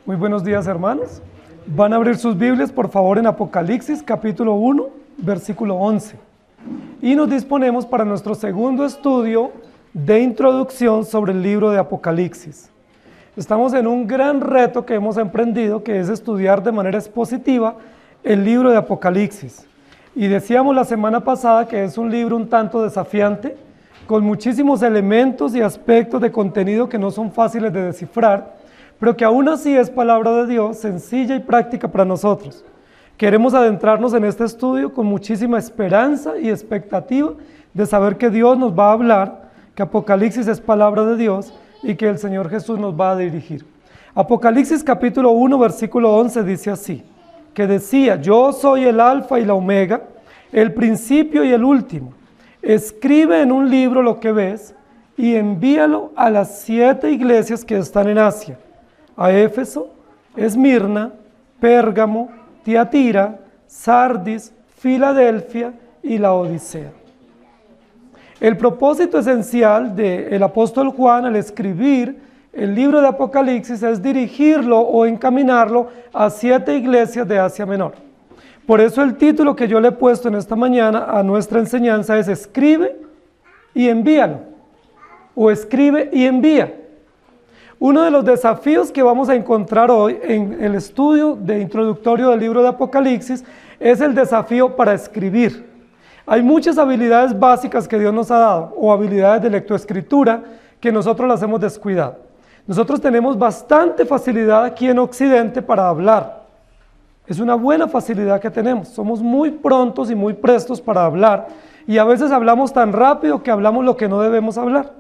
Muy buenos días, hermanos. Van a abrir sus Biblias, por favor, en Apocalipsis, capítulo 1, versículo 11. Y nos disponemos para nuestro segundo estudio de introducción sobre el libro de Apocalipsis. Estamos en un gran reto que hemos emprendido, que es estudiar de manera expositiva el libro de Apocalipsis. Y decíamos la semana pasada que es un libro un tanto desafiante, con muchísimos elementos y aspectos de contenido que no son fáciles de descifrar, pero que aún así es palabra de Dios, sencilla y práctica para nosotros. Queremos adentrarnos en este estudio con muchísima esperanza y expectativa de saber que Dios nos va a hablar, que Apocalipsis es palabra de Dios y que el Señor Jesús nos va a dirigir. Apocalipsis capítulo 1, versículo 11 dice así, que decía: yo soy el alfa y la omega, el principio y el último. Escribe en un libro lo que ves y envíalo a las 7 iglesias que están en Asia: a Éfeso, Esmirna, Pérgamo, Tiatira, Sardis, Filadelfia y Laodicea. El propósito esencial del apóstol Juan al escribir el libro de Apocalipsis es dirigirlo o encaminarlo a 7 iglesias de Asia Menor. Por eso el título que yo le he puesto en esta mañana a nuestra enseñanza es Escribe y envíalo, o escribe y envía. Uno de los desafíos que vamos a encontrar hoy en el estudio de introductorio del libro de Apocalipsis es el desafío para escribir. Hay muchas habilidades básicas que Dios nos ha dado, o habilidades de lectoescritura, que nosotros las hemos descuidado. Nosotros tenemos bastante facilidad aquí en Occidente para hablar. Es una buena facilidad que tenemos. Somos muy prontos y muy prestos para hablar, y a veces hablamos tan rápido que hablamos lo que no debemos hablar.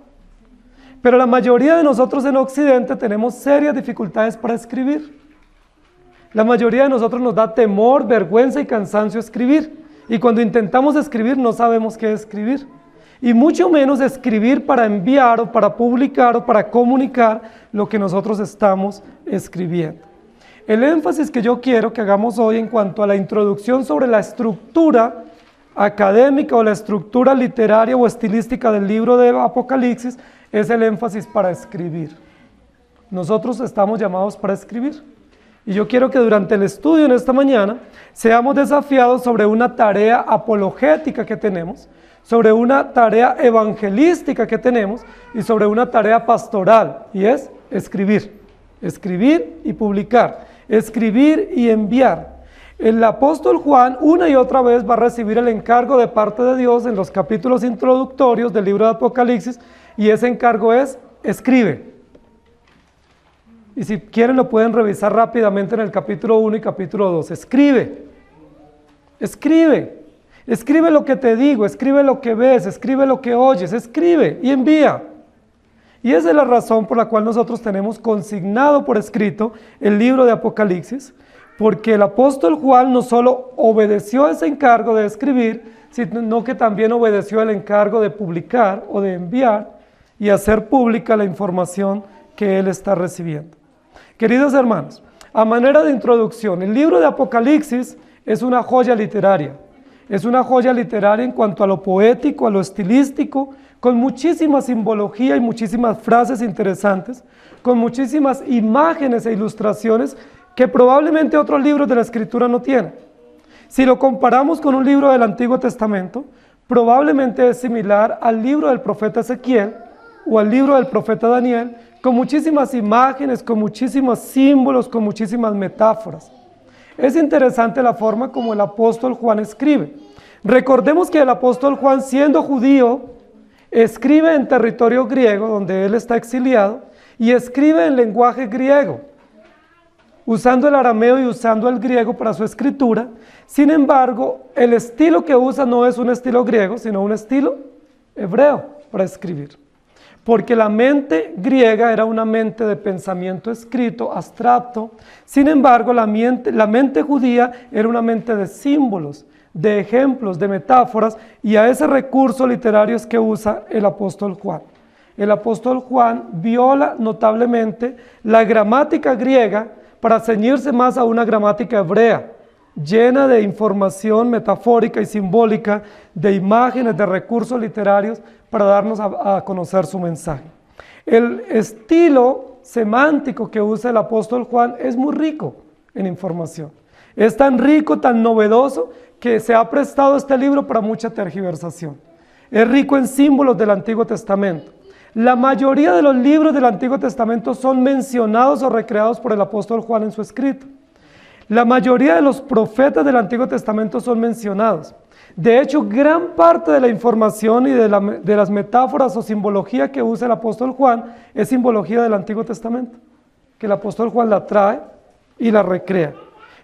Pero la mayoría de nosotros en Occidente tenemos serias dificultades para escribir. La mayoría de nosotros nos da temor, vergüenza y cansancio escribir. Y cuando intentamos escribir no sabemos qué escribir. Y mucho menos escribir para enviar o para publicar o para comunicar lo que nosotros estamos escribiendo. El énfasis que yo quiero que hagamos hoy en cuanto a la introducción sobre la estructura académica o la estructura literaria o estilística del libro de Apocalipsis es el énfasis para escribir. Nosotros estamos llamados para escribir. Y yo quiero que durante el estudio en esta mañana seamos desafiados sobre una tarea apologética que tenemos, sobre una tarea evangelística que tenemos y sobre una tarea pastoral, y es escribir. Escribir y publicar, escribir y enviar. El apóstol Juan una y otra vez va a recibir el encargo de parte de Dios en los capítulos introductorios del libro de Apocalipsis, y ese encargo es: escribe. Y si quieren lo pueden revisar rápidamente en el capítulo 1 y capítulo 2. Escribe, escribe, escribe lo que te digo, escribe lo que ves, escribe lo que oyes, escribe y envía. Y esa es la razón por la cual nosotros tenemos consignado por escrito el libro de Apocalipsis, porque el apóstol Juan no solo obedeció ese encargo de escribir, sino que también obedeció el encargo de publicar o de enviar y hacer pública la información que él está recibiendo. Queridos hermanos, a manera de introducción, el libro de Apocalipsis es una joya literaria. Es una joya literaria en cuanto a lo poético, a lo estilístico, con muchísima simbología y muchísimas frases interesantes, con muchísimas imágenes e ilustraciones que probablemente otros libros de la Escritura no tienen. Si lo comparamos con un libro del Antiguo Testamento, probablemente es similar al libro del profeta Ezequiel o al libro del profeta Daniel, con muchísimas imágenes, con muchísimos símbolos, con muchísimas metáforas. Es interesante la forma como el apóstol Juan escribe. Recordemos que el apóstol Juan, siendo judío, escribe en territorio griego, donde él está exiliado, y escribe en lenguaje griego, usando el arameo y usando el griego para su escritura. Sin embargo, el estilo que usa no es un estilo griego, sino un estilo hebreo para escribir. Porque la mente griega era una mente de pensamiento escrito, abstracto. Sin embargo, la mente judía era una mente de símbolos, de ejemplos, de metáforas, y a ese recurso literario es que usa el apóstol Juan. El apóstol Juan viola notablemente la gramática griega para ceñirse más a una gramática hebrea, llena de información metafórica y simbólica, de imágenes, de recursos literarios, para darnos a conocer su mensaje. El estilo semántico que usa el apóstol Juan es muy rico en información. Es tan rico, tan novedoso, que se ha prestado este libro para mucha tergiversación. Es rico en símbolos del Antiguo Testamento. La mayoría de los libros del Antiguo Testamento son mencionados o recreados por el apóstol Juan en su escrito. La mayoría de los profetas del Antiguo Testamento son mencionados. De hecho, gran parte de la información y de las metáforas o simbología que usa el apóstol Juan es simbología del Antiguo Testamento, que el apóstol Juan la trae y la recrea.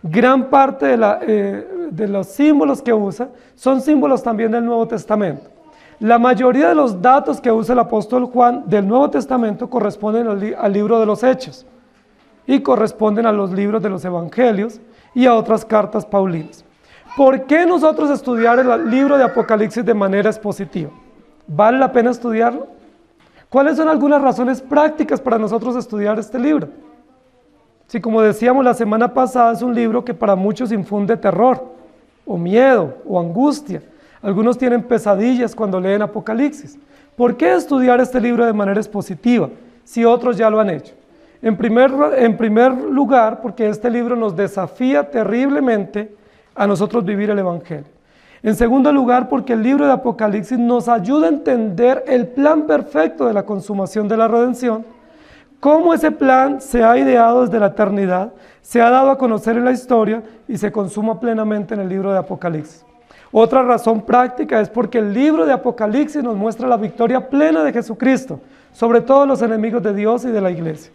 Gran parte de los símbolos que usa son símbolos también del Nuevo Testamento. La mayoría de los datos que usa el apóstol Juan del Nuevo Testamento corresponden al libro de los Hechos y corresponden a los libros de los Evangelios y a otras cartas paulinas. ¿Por qué nosotros estudiar el libro de Apocalipsis de manera expositiva? ¿Vale la pena estudiarlo? ¿Cuáles son algunas razones prácticas para nosotros estudiar este libro? Si, como decíamos la semana pasada, es un libro que para muchos infunde terror, o miedo, o angustia. Algunos tienen pesadillas cuando leen Apocalipsis. ¿Por qué estudiar este libro de manera expositiva, si otros ya lo han hecho? En primer lugar, porque este libro nos desafía terriblemente a nosotros vivir el Evangelio. En segundo lugar, porque el libro de Apocalipsis nos ayuda a entender el plan perfecto de la consumación de la redención, cómo ese plan se ha ideado desde la eternidad, se ha dado a conocer en la historia y se consuma plenamente en el libro de Apocalipsis. Otra razón práctica es porque el libro de Apocalipsis nos muestra la victoria plena de Jesucristo sobre todos los enemigos de Dios y de la iglesia.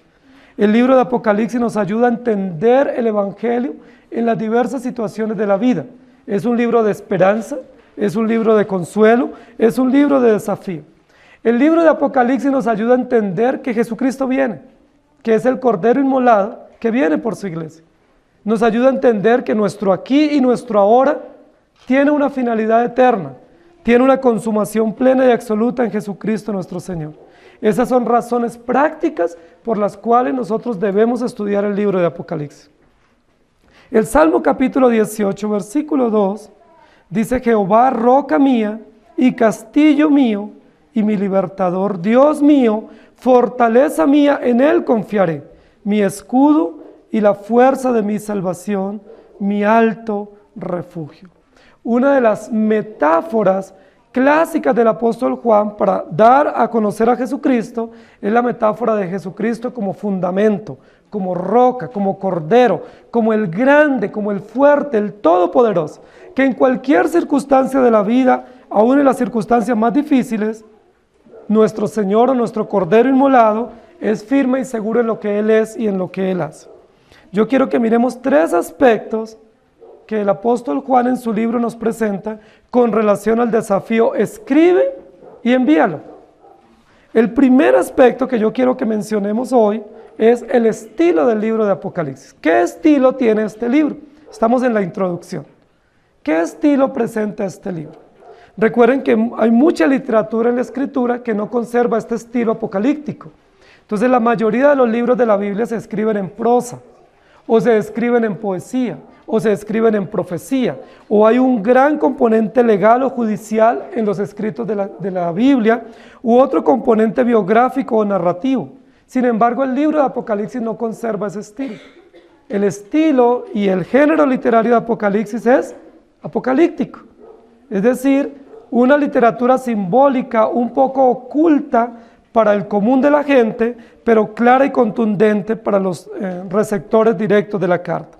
El libro de Apocalipsis nos ayuda a entender el Evangelio en las diversas situaciones de la vida. Es un libro de esperanza, es un libro de consuelo, es un libro de desafío. El libro de Apocalipsis nos ayuda a entender que Jesucristo viene, que es el Cordero inmolado que viene por su iglesia. Nos ayuda a entender que nuestro aquí y nuestro ahora tiene una finalidad eterna, tiene una consumación plena y absoluta en Jesucristo nuestro Señor. Esas son razones prácticas por las cuales nosotros debemos estudiar el libro de Apocalipsis. El Salmo capítulo 18, versículo 2, dice: Jehová, roca mía y castillo mío y mi libertador, Dios mío, fortaleza mía, en él confiaré, mi escudo y la fuerza de mi salvación, mi alto refugio. Una de las metáforas clásicas del apóstol Juan para dar a conocer a Jesucristo es la metáfora de Jesucristo como fundamento, como roca, como cordero, como el grande, como el fuerte, el todopoderoso, que en cualquier circunstancia de la vida, aún en las circunstancias más difíciles, nuestro Señor o nuestro Cordero inmolado es firme y seguro en lo que Él es y en lo que Él hace. Yo quiero que miremos tres aspectos que el apóstol Juan en su libro nos presenta con relación al desafío: escribe y envíalo. El primer aspecto que yo quiero que mencionemos hoy es el estilo del libro de Apocalipsis. ¿Qué estilo tiene este libro? Estamos en la introducción. ¿Qué estilo presenta este libro? Recuerden que hay mucha literatura en la Escritura que no conserva este estilo apocalíptico. Entonces la mayoría de los libros de la Biblia se escriben en prosa, o se escriben en poesía, o se escriben en profecía, o hay un gran componente legal o judicial en los escritos de la Biblia, u otro componente biográfico o narrativo. Sin embargo, el libro de Apocalipsis no conserva ese estilo. El estilo y el género literario de Apocalipsis es apocalíptico, es decir, una literatura simbólica un poco oculta para el común de la gente, pero clara y contundente para los receptores directos de la carta.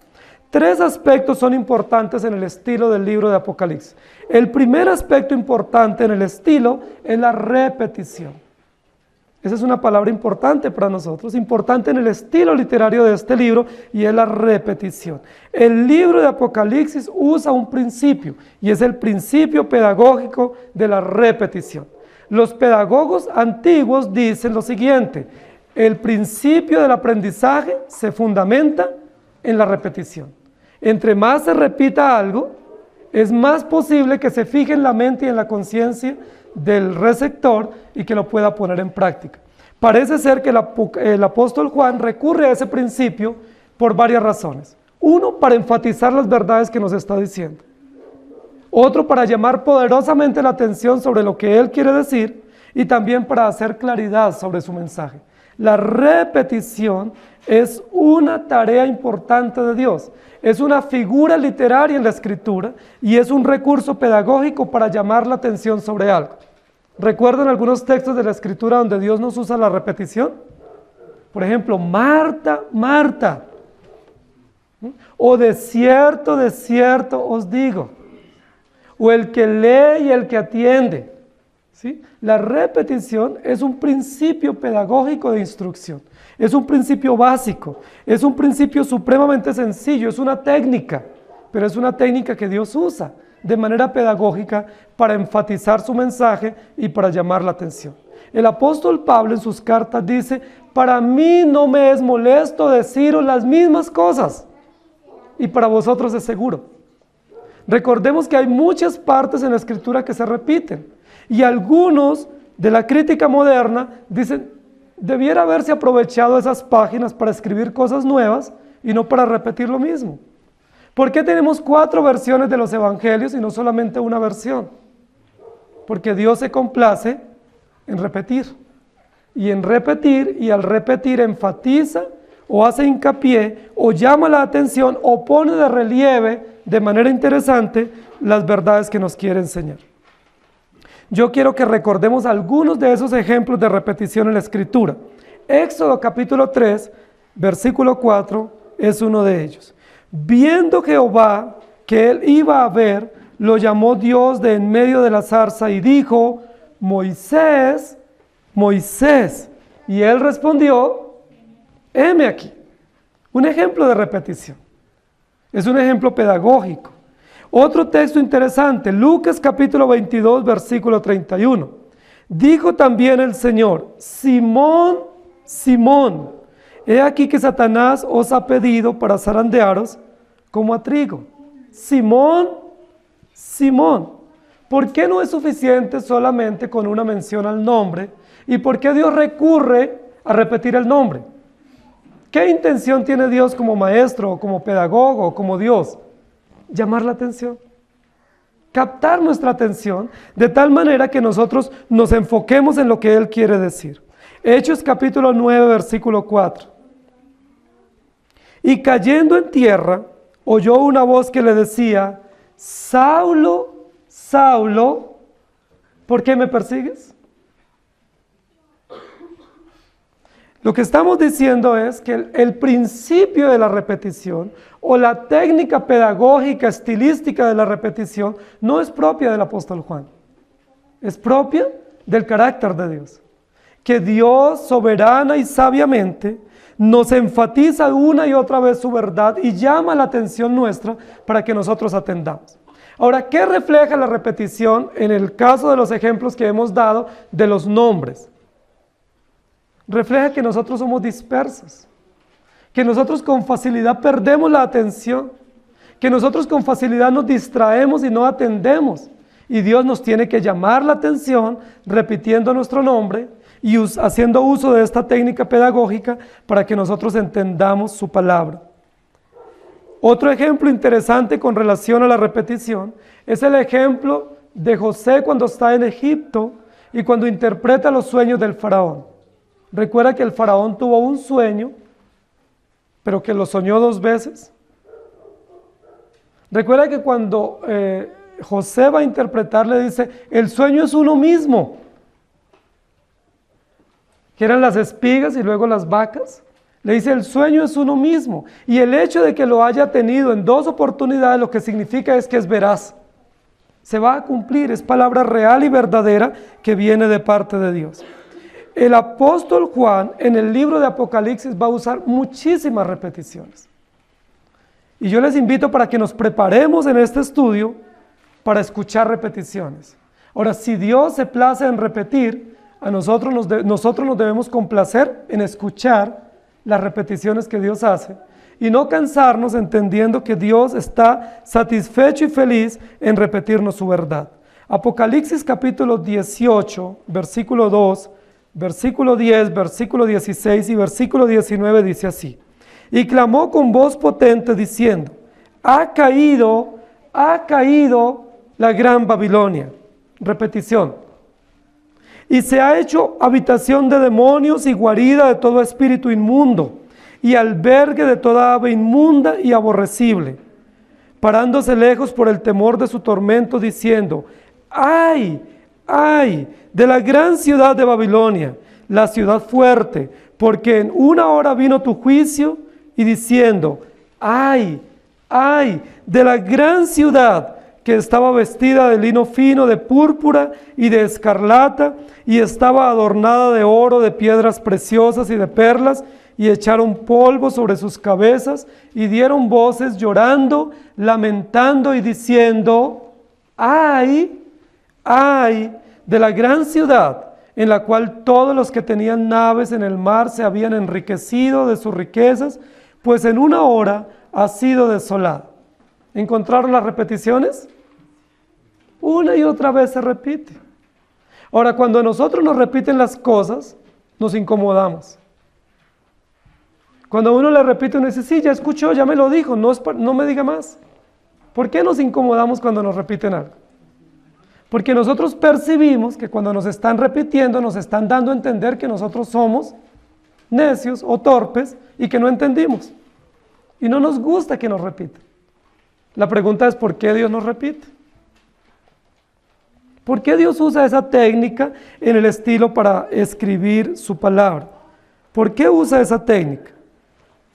Tres aspectos son importantes en el estilo del libro de Apocalipsis. El primer aspecto importante en el estilo es la repetición. Esa es una palabra importante para nosotros, importante en el estilo literario de este libro, y es la repetición. El libro de Apocalipsis usa un principio, y es el principio pedagógico de la repetición. Los pedagogos antiguos dicen lo siguiente: el principio del aprendizaje se fundamenta en la repetición. Entre más se repita algo, es más posible que se fije en la mente y en la conciencia del receptor y que lo pueda poner en práctica. Parece ser que el apóstol Juan recurre a ese principio por varias razones. Uno, para enfatizar las verdades que nos está diciendo. Otro, para llamar poderosamente la atención sobre lo que él quiere decir, y también para hacer claridad sobre su mensaje. La repetición es una tarea importante de Dios. Es una figura literaria en la Escritura y es un recurso pedagógico para llamar la atención sobre algo. ¿Recuerdan algunos textos de la Escritura donde Dios nos usa la repetición? Por ejemplo, Marta, Marta. O de cierto os digo. O el que lee y el que atiende. ¿Sí? La repetición es un principio pedagógico de instrucción. Es un principio básico. Es un principio supremamente sencillo. Es una técnica. Pero es una técnica que Dios usa de manera pedagógica para enfatizar su mensaje y para llamar la atención. El apóstol Pablo en sus cartas dice: para mí no me es molesto deciros las mismas cosas, y para vosotros es seguro. Recordemos que hay muchas partes en la Escritura que se repiten, y algunos de la crítica moderna dicen: debiera haberse aprovechado esas páginas para escribir cosas nuevas y no para repetir lo mismo. ¿Por qué tenemos 4 versiones de los evangelios y no solamente una versión? Porque Dios se complace en repetir. Y en repetir, y al repetir enfatiza o hace hincapié o llama la atención o pone de relieve de manera interesante las verdades que nos quiere enseñar. Yo quiero que recordemos algunos de esos ejemplos de repetición en la Escritura. Éxodo capítulo 3, versículo 4 es uno de ellos. Viendo Jehová que él iba a ver, lo llamó Dios de en medio de la zarza y dijo: Moisés, Moisés. Y él respondió: heme aquí. Un ejemplo de repetición. Es un ejemplo pedagógico. Otro texto interesante, Lucas capítulo 22, versículo 31. Dijo también el Señor: Simón, Simón, he aquí que Satanás os ha pedido para zarandearos como a trigo. Simón, Simón. ¿Por qué no es suficiente solamente con una mención al nombre? ¿Y por qué Dios recurre a repetir el nombre? ¿Qué intención tiene Dios como maestro, o como pedagogo, o como Dios? Llamar la atención. Captar nuestra atención de tal manera que nosotros nos enfoquemos en lo que Él quiere decir. Hechos capítulo 9, versículo 4. Y cayendo en tierra, oyó una voz que le decía: Saulo, Saulo, ¿por qué me persigues? Lo que estamos diciendo es que el principio de la repetición o la técnica pedagógica, estilística de la repetición no es propia del apóstol Juan. Es propia del carácter de Dios. Que Dios soberana y sabiamente nos enfatiza una y otra vez su verdad y llama la atención nuestra para que nosotros atendamos. Ahora, ¿qué refleja la repetición en el caso de los ejemplos que hemos dado de los nombres? Refleja que nosotros somos dispersos, que nosotros con facilidad perdemos la atención, que nosotros con facilidad nos distraemos y no atendemos. Y Dios nos tiene que llamar la atención repitiendo nuestro nombre y haciendo uso de esta técnica pedagógica para que nosotros entendamos su palabra. Otro ejemplo interesante con relación a la repetición es el ejemplo de José cuando está en Egipto y cuando interpreta los sueños del faraón. Recuerda que el faraón tuvo un sueño, pero que lo soñó 2 veces. Recuerda que cuando José va a interpretar, le dice: el sueño es uno mismo. Que eran las espigas y luego las vacas. Le dice: el sueño es uno mismo. Y el hecho de que lo haya tenido en 2 oportunidades, lo que significa es que es veraz. Se va a cumplir, es palabra real y verdadera que viene de parte de Dios. El apóstol Juan en el libro de Apocalipsis va a usar muchísimas repeticiones. Y yo les invito para que nos preparemos en este estudio para escuchar repeticiones. Ahora, si Dios se place en repetir, nosotros nos debemos complacer en escuchar las repeticiones que Dios hace y no cansarnos entendiendo que Dios está satisfecho y feliz en repetirnos su verdad. Apocalipsis capítulo 18, versículo 2, versículo 10, versículo 16 y versículo 19 dice así: y clamó con voz potente diciendo: ha caído la gran Babilonia. Repetición. y se ha hecho habitación de demonios y guarida de todo espíritu inmundo, y albergue de toda ave inmunda y aborrecible, parándose lejos por el temor de su tormento, diciendo: ¡ay, ay de la gran ciudad de Babilonia, la ciudad fuerte! Porque en una hora vino tu juicio, y diciendo: ¡ay, ay de la gran ciudad que estaba vestida de lino fino, de púrpura y de escarlata, y estaba adornada de oro, de piedras preciosas y de perlas, y echaron polvo sobre sus cabezas, y dieron voces llorando, lamentando y diciendo: ¡ay, ay de la gran ciudad, en la cual todos los que tenían naves en el mar se habían enriquecido de sus riquezas, pues en una hora ha sido desolada! ¿Encontraron las repeticiones? Una y otra vez se repite. Ahora, cuando a nosotros nos repiten las cosas, nos incomodamos. Cuando uno le repite, uno dice: sí, ya escuchó, ya me lo dijo, no me diga más. ¿Por qué nos incomodamos cuando nos repiten algo? Porque nosotros percibimos que cuando nos están repitiendo, nos están dando a entender que nosotros somos necios o torpes y que no entendimos. Y no nos gusta que nos repitan. La pregunta es: ¿por qué Dios nos repite? ¿Por qué Dios usa esa técnica en el estilo para escribir su palabra? ¿Por qué usa esa técnica?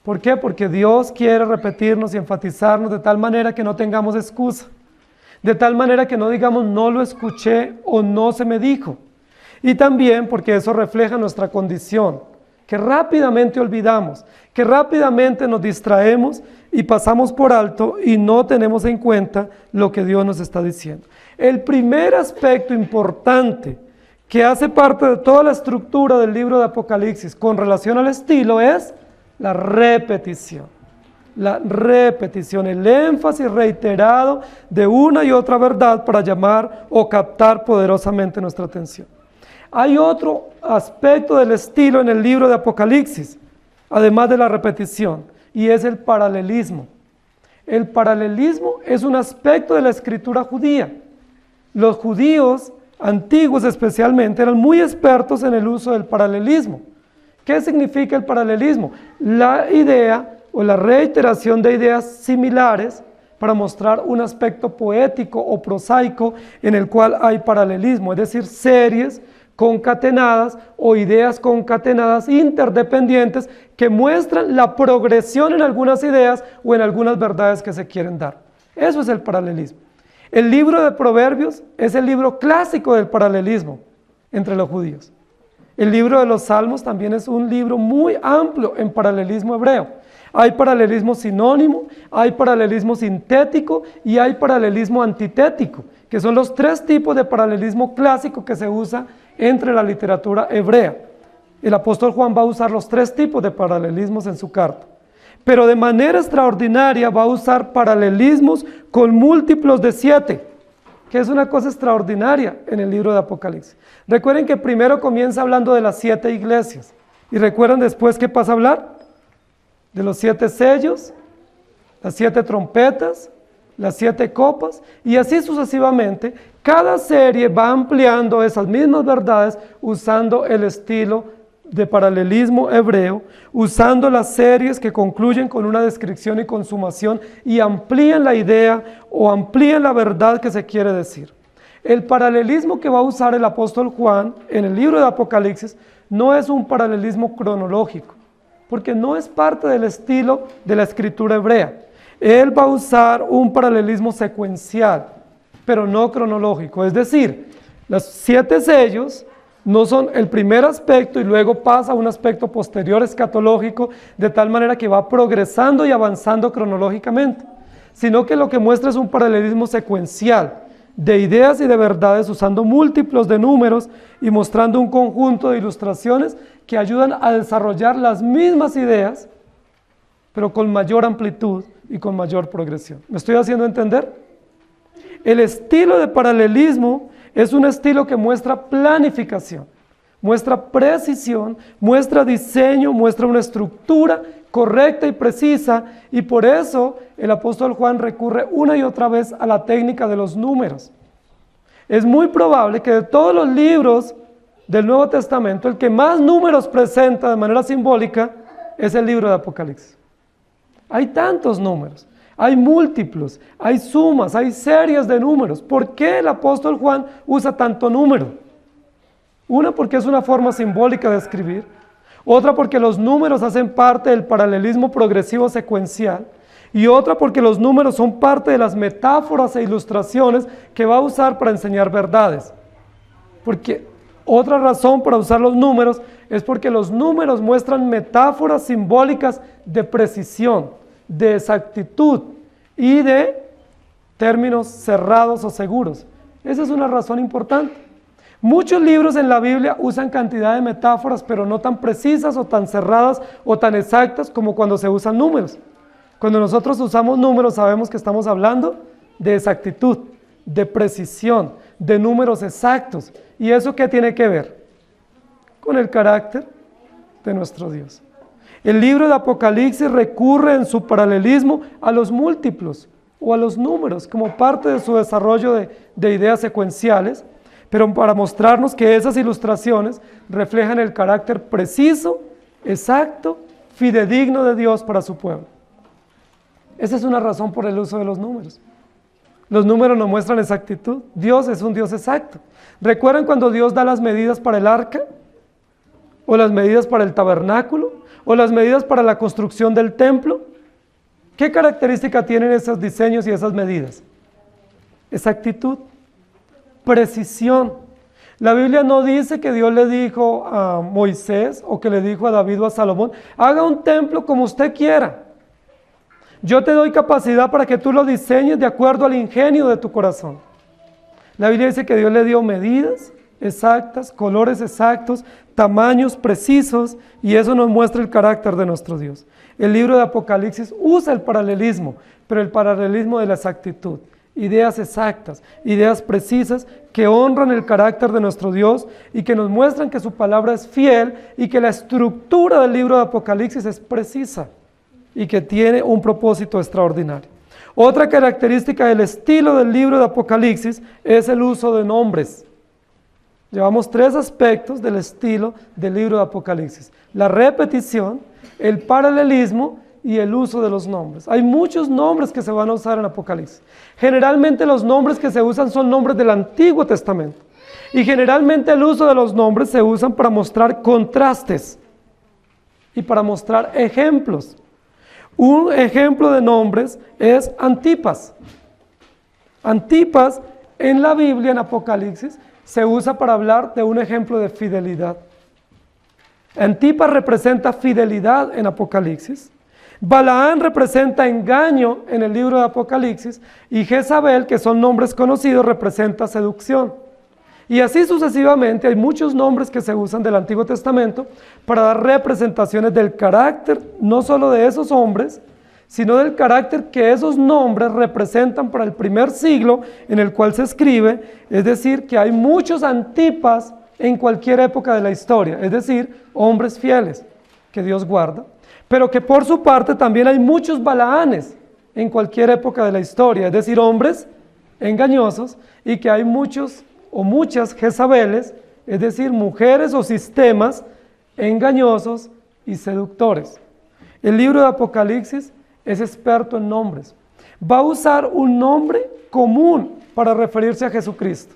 ¿Por qué? Porque Dios quiere repetirnos y enfatizarnos de tal manera que no tengamos excusa. De tal manera que no digamos: no lo escuché o no se me dijo. Y también porque eso refleja nuestra condición, que rápidamente olvidamos, que rápidamente nos distraemos y pasamos por alto y no tenemos en cuenta lo que Dios nos está diciendo. El primer aspecto importante que hace parte de toda la estructura del libro de Apocalipsis con relación al estilo es la repetición. La repetición, el énfasis reiterado de una y otra verdad para llamar o captar poderosamente nuestra atención. Hay otro aspecto del estilo en el libro de Apocalipsis, además de la repetición, y es el paralelismo. El paralelismo es un aspecto de la escritura judía. Los judíos antiguos especialmente eran muy expertos en el uso del paralelismo. ¿Qué significa el paralelismo? La idea o la reiteración de ideas similares para mostrar un aspecto poético o prosaico en el cual hay paralelismo, es decir, series concatenadas o ideas concatenadas interdependientes que muestran la progresión en algunas ideas o en algunas verdades que se quieren dar. Eso es el paralelismo. El libro de Proverbios es el libro clásico del paralelismo entre los judíos. El libro de los Salmos también es un libro muy amplio en paralelismo hebreo. Hay paralelismo sinónimo, hay paralelismo sintético y hay paralelismo antitético, que son los tres tipos de paralelismo clásico que se usa entre la literatura hebrea. El apóstol Juan va a usar los tres tipos de paralelismos en su carta, pero de manera extraordinaria va a usar paralelismos con múltiplos de 7, que es una cosa extraordinaria en el libro de Apocalipsis. Recuerden que primero comienza hablando de las 7 iglesias, y recuerdan después qué pasa a hablar de los 7 sellos, las 7 trompetas, las 7 copas, y así sucesivamente. Cada serie va ampliando esas mismas verdades usando el estilo de paralelismo hebreo, usando las series que concluyen con una descripción y consumación y amplían la idea o amplían la verdad que se quiere decir. El paralelismo que va a usar el apóstol Juan en el libro de Apocalipsis no es un paralelismo cronológico, porque no es parte del estilo de la escritura hebrea. Él va a usar un paralelismo secuencial, pero no cronológico, es decir, los 7 sellos no son el primer aspecto y luego pasa a un aspecto posterior escatológico, de tal manera que va progresando y avanzando cronológicamente, sino que lo que muestra es un paralelismo secuencial de ideas y de verdades, usando múltiplos de números y mostrando un conjunto de ilustraciones que ayudan a desarrollar las mismas ideas, pero con mayor amplitud y con mayor progresión. ¿Me estoy haciendo entender? El estilo de paralelismo es un estilo que muestra planificación, muestra precisión, muestra diseño, muestra una estructura correcta y precisa, y por eso el apóstol Juan recurre una y otra vez a la técnica de los números. Es muy probable que de todos los libros del Nuevo Testamento, el que más números presenta de manera simbólica, es el libro de Apocalipsis. Hay tantos números, hay múltiplos, hay sumas, hay series de números. ¿Por qué el apóstol Juan usa tanto número? Una, porque es una forma simbólica de escribir. Otra, porque los números hacen parte del paralelismo progresivo secuencial. Y otra, porque los números son parte de las metáforas e ilustraciones que va a usar para enseñar verdades. Porque otra razón para usar los números es porque los números muestran metáforas simbólicas de precisión, de exactitud y de términos cerrados o seguros. Esa es una razón importante. Muchos libros en la Biblia usan cantidad de metáforas, pero no tan precisas o tan cerradas o tan exactas como cuando se usan números. Cuando nosotros usamos números sabemos que estamos hablando de exactitud, de precisión, de números exactos. ¿Y eso qué tiene que ver? Con el carácter de nuestro Dios. El libro de Apocalipsis recurre en su paralelismo a los múltiplos o a los números como parte de su desarrollo de ideas secuenciales, pero para mostrarnos que esas ilustraciones reflejan el carácter preciso, exacto, fidedigno de Dios para su pueblo. Esa es una razón por el uso de los números. Los números nos muestran exactitud. Dios es un Dios exacto. ¿Recuerdan cuando Dios da las medidas para el arca? ¿O las medidas para el tabernáculo? ¿O las medidas para la construcción del templo? ¿Qué característica tienen esos diseños y esas medidas? Exactitud, precisión. La Biblia no dice que Dios le dijo a Moisés o que le dijo a David o a Salomón, haga un templo como usted quiera. Yo te doy capacidad para que tú lo diseñes de acuerdo al ingenio de tu corazón. La Biblia dice que Dios le dio medidas exactas, colores exactos, tamaños precisos, y eso nos muestra el carácter de nuestro Dios. El libro de Apocalipsis usa el paralelismo, pero el paralelismo de la exactitud. Ideas exactas, ideas precisas que honran el carácter de nuestro Dios y que nos muestran que su palabra es fiel y que la estructura del libro de Apocalipsis es precisa y que tiene un propósito extraordinario. Otra característica del estilo del libro de Apocalipsis es el uso de nombres. Llevamos 3 aspectos del estilo del libro de Apocalipsis: la repetición, el paralelismo y el uso de los nombres. Hay muchos nombres que se van a usar en Apocalipsis. Generalmente los nombres que se usan son nombres del Antiguo Testamento. Y generalmente el uso de los nombres se usan para mostrar contrastes y para mostrar ejemplos. Un ejemplo de nombres es Antipas. Antipas en la Biblia, en Apocalipsis, se usa para hablar de un ejemplo de fidelidad. Antipas representa fidelidad en Apocalipsis. Balaán representa engaño en el libro de Apocalipsis. Y Jezabel, que son nombres conocidos, representa seducción. Y así sucesivamente hay muchos nombres que se usan del Antiguo Testamento para dar representaciones del carácter, no solo de esos hombres, sino del carácter que esos nombres representan para el primer siglo en el cual se escribe. Es decir, que hay muchos Antipas en cualquier época de la historia, es decir, hombres fieles que Dios guarda, pero que por su parte también hay muchos Balaanes en cualquier época de la historia, es decir, hombres engañosos, y que hay muchos o muchas Jezabeles, es decir, mujeres o sistemas engañosos y seductores. El libro de Apocalipsis es experto en nombres. Va a usar un nombre común para referirse a Jesucristo.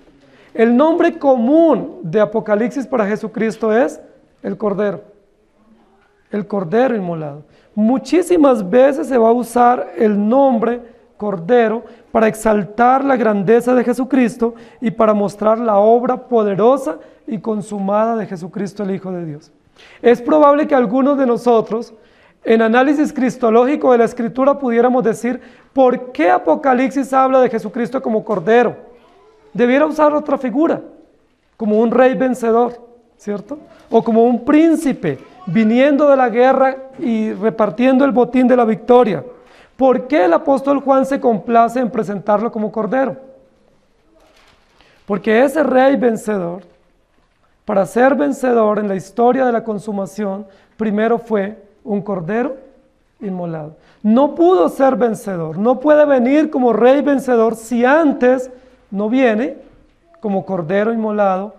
El nombre común de Apocalipsis para Jesucristo es el Cordero inmolado. Muchísimas veces se va a usar el nombre Cordero para exaltar la grandeza de Jesucristo y para mostrar la obra poderosa y consumada de Jesucristo, el Hijo de Dios. Es probable que algunos de nosotros, en análisis cristológico de la Escritura, pudiéramos decir, ¿por qué Apocalipsis habla de Jesucristo como Cordero? Debiera usar otra figura, como un rey vencedor, ¿cierto? O como un príncipe viniendo de la guerra y repartiendo el botín de la victoria. ¿Por qué el apóstol Juan se complace en presentarlo como Cordero? Porque ese rey vencedor, para ser vencedor en la historia de la consumación, primero fue un Cordero inmolado. No pudo ser vencedor, no puede venir como rey vencedor si antes no viene como Cordero inmolado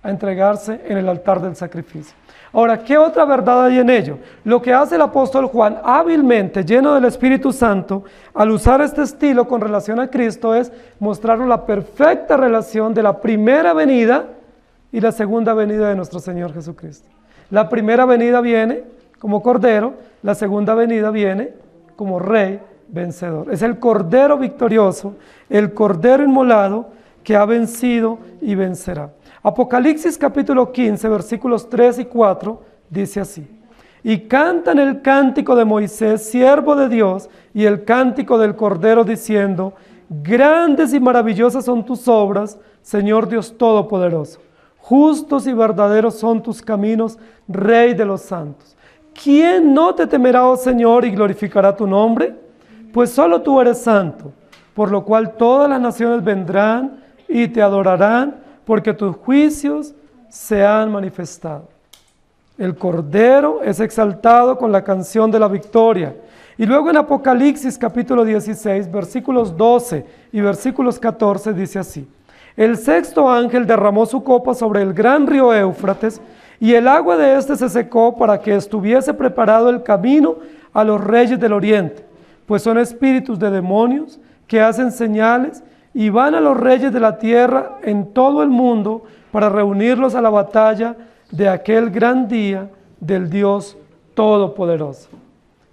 a entregarse en el altar del sacrificio. Ahora, ¿qué otra verdad hay en ello? Lo que hace el apóstol Juan hábilmente, lleno del Espíritu Santo, al usar este estilo con relación a Cristo, es mostrarnos la perfecta relación de la primera venida y la segunda venida de nuestro Señor Jesucristo. La primera venida viene como Cordero, la segunda venida viene como Rey vencedor. Es el Cordero victorioso, el Cordero inmolado que ha vencido y vencerá. Apocalipsis capítulo 15, versículos 3 y 4, dice así: y cantan el cántico de Moisés, siervo de Dios, y el cántico del Cordero, diciendo: grandes y maravillosas son tus obras, Señor Dios Todopoderoso. Justos y verdaderos son tus caminos, Rey de los santos. ¿Quién no te temerá, oh Señor, y glorificará tu nombre? Pues solo tú eres santo, por lo cual todas las naciones vendrán y te adorarán, porque tus juicios se han manifestado. El Cordero es exaltado con la canción de la victoria. Y luego en Apocalipsis capítulo 16, versículos 12 y versículos 14 dice así: el sexto ángel derramó su copa sobre el gran río Éufrates, y el agua de éste se secó para que estuviese preparado el camino a los reyes del oriente, pues son espíritus de demonios que hacen señales y van a los reyes de la tierra en todo el mundo para reunirlos a la batalla de aquel gran día del Dios Todopoderoso.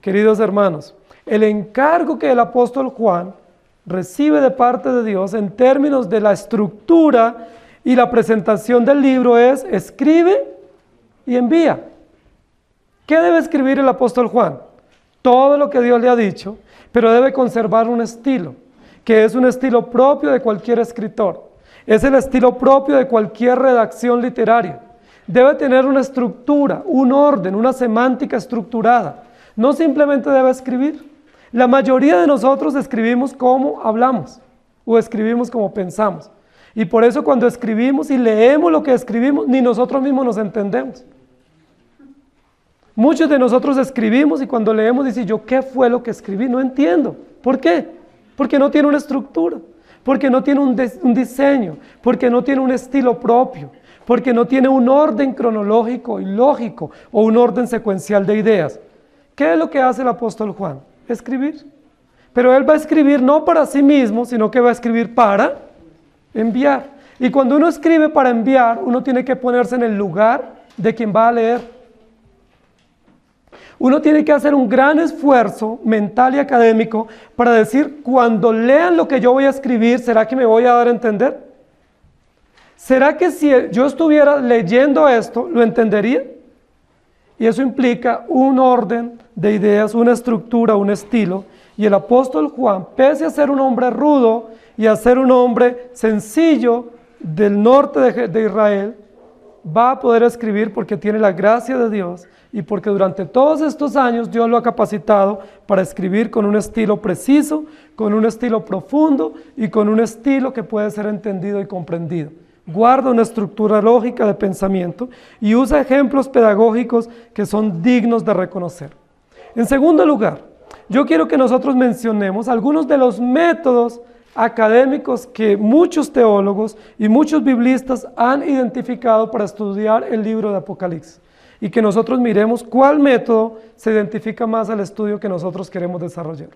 Queridos hermanos, el encargo que el apóstol Juan recibe de parte de Dios en términos de la estructura y la presentación del libro es: escribe y envía. ¿Qué debe escribir el apóstol Juan? Todo lo que Dios le ha dicho, pero debe conservar un estilo, que es un estilo propio de cualquier escritor. Es el estilo propio de cualquier redacción literaria. Debe tener una estructura, un orden, una semántica estructurada. No simplemente debe escribir. La mayoría de nosotros escribimos como hablamos o escribimos como pensamos. Y por eso cuando escribimos y leemos lo que escribimos, ni nosotros mismos nos entendemos. Muchos de nosotros escribimos y cuando leemos dice: ¿yo qué fue lo que escribí? No entiendo. ¿Por qué? Porque no tiene una estructura, porque no tiene un diseño, porque no tiene un estilo propio, porque no tiene un orden cronológico y lógico o un orden secuencial de ideas. ¿Qué es lo que hace el apóstol Juan? Escribir. Pero él va a escribir no para sí mismo, sino que va a escribir para enviar. Y cuando uno escribe para enviar, uno tiene que ponerse en el lugar de quien va a leer. Uno tiene que hacer un gran esfuerzo mental y académico para decir: cuando lean lo que yo voy a escribir, ¿será que me voy a dar a entender? ¿Será que si yo estuviera leyendo esto, lo entendería? Y eso implica un orden de ideas, una estructura, un estilo. Y el apóstol Juan, pese a ser un hombre rudo y a ser un hombre sencillo del norte de Israel, va a poder escribir porque tiene la gracia de Dios y porque durante todos estos años Dios lo ha capacitado para escribir con un estilo preciso, con un estilo profundo y con un estilo que puede ser entendido y comprendido. Guarda una estructura lógica de pensamiento y usa ejemplos pedagógicos que son dignos de reconocer. En segundo lugar, yo quiero que nosotros mencionemos algunos de los métodos académicos que muchos teólogos y muchos biblistas han identificado para estudiar el libro de Apocalipsis, y que nosotros miremos cuál método se identifica más al estudio que nosotros queremos desarrollar.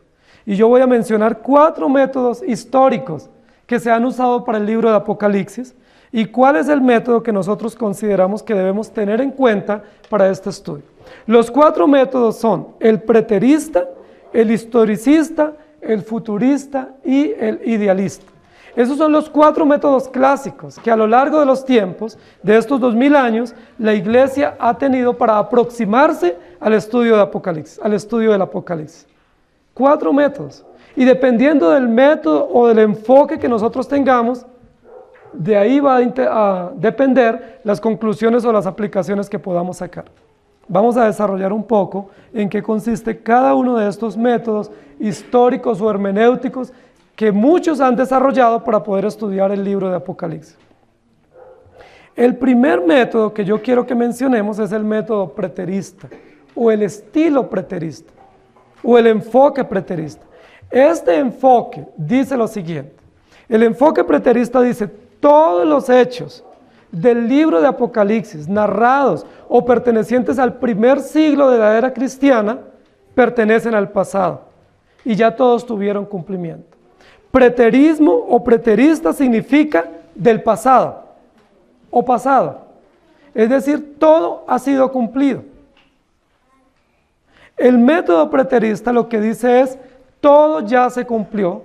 Y yo voy a mencionar 4 métodos históricos que se han usado para el libro de Apocalipsis y cuál es el método que nosotros consideramos que debemos tener en cuenta para este estudio. Los 4 métodos son el preterista, el historicista, el futurista y el idealista. Esos son los 4 métodos clásicos que a lo largo de los tiempos, de estos 2000 años, la Iglesia ha tenido para aproximarse al estudio de Apocalipsis, al estudio del Apocalipsis. 4 métodos. Y dependiendo del método o del enfoque que nosotros tengamos, de ahí va a depender las conclusiones o las aplicaciones que podamos sacar. Vamos a desarrollar un poco en qué consiste cada uno de estos métodos históricos o hermenéuticos que muchos han desarrollado para poder estudiar el libro de Apocalipsis. El primer método que yo quiero que mencionemos es el método preterista, o el estilo preterista, o el enfoque preterista. Este enfoque dice lo siguiente: el enfoque preterista dice: todos los hechos del libro de Apocalipsis, narrados o pertenecientes al primer siglo de la era cristiana, pertenecen al pasado y ya todos tuvieron cumplimiento. Preterismo o preterista significa del pasado o pasado, es decir, todo ha sido cumplido. El método preterista lo que dice es, todo ya se cumplió,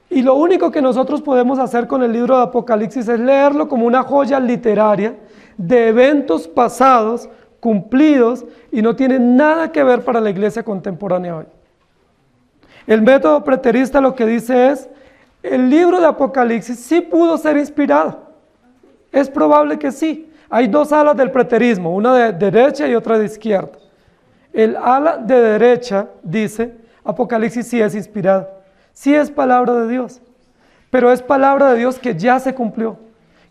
y lo único que nosotros podemos hacer con el libro de Apocalipsis es leerlo como una joya literaria de eventos pasados, cumplidos, y no tiene nada que ver para la iglesia contemporánea hoy. El método preterista lo que dice es, el libro de Apocalipsis sí pudo ser inspirado. Es probable que sí. Hay dos alas del preterismo, una de derecha y otra de izquierda. El ala de derecha dice, Apocalipsis sí es inspirado, sí es palabra de Dios, pero es palabra de Dios que ya se cumplió,